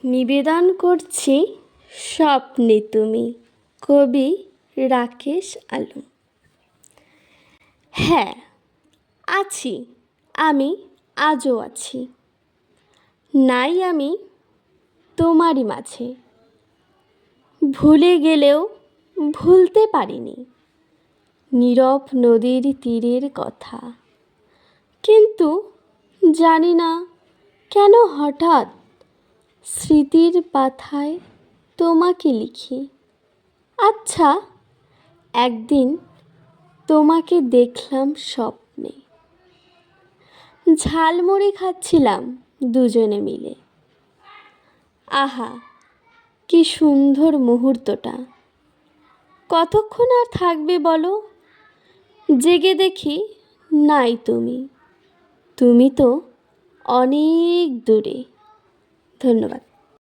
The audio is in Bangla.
নিবেদন করছি স্বপ্নে তুমি, কবি রাকেশ আলু। হ্যাঁ, আছি, আমি আজও আছি। নাই আমি তোমারই মাঝে, ভুলে গেলেও ভুলতে পারিনি নীরব নদীর তীরের কথা। কিন্তু জানি না কেন হঠাৎ স্মৃতির পাথায় তোমাকে লিখি। আচ্ছা, একদিন তোমাকে দেখলাম স্বপ্নে, ঝালমুড়ি খাচ্ছিলাম দুজনে মিলে। আহা, কি সুন্দর মুহূর্তটা! কতক্ষণ আর থাকবে বলো? জেগে দেখি নাই তুমি, তুমি তো অনেক দূরে। ধন্যবাদ।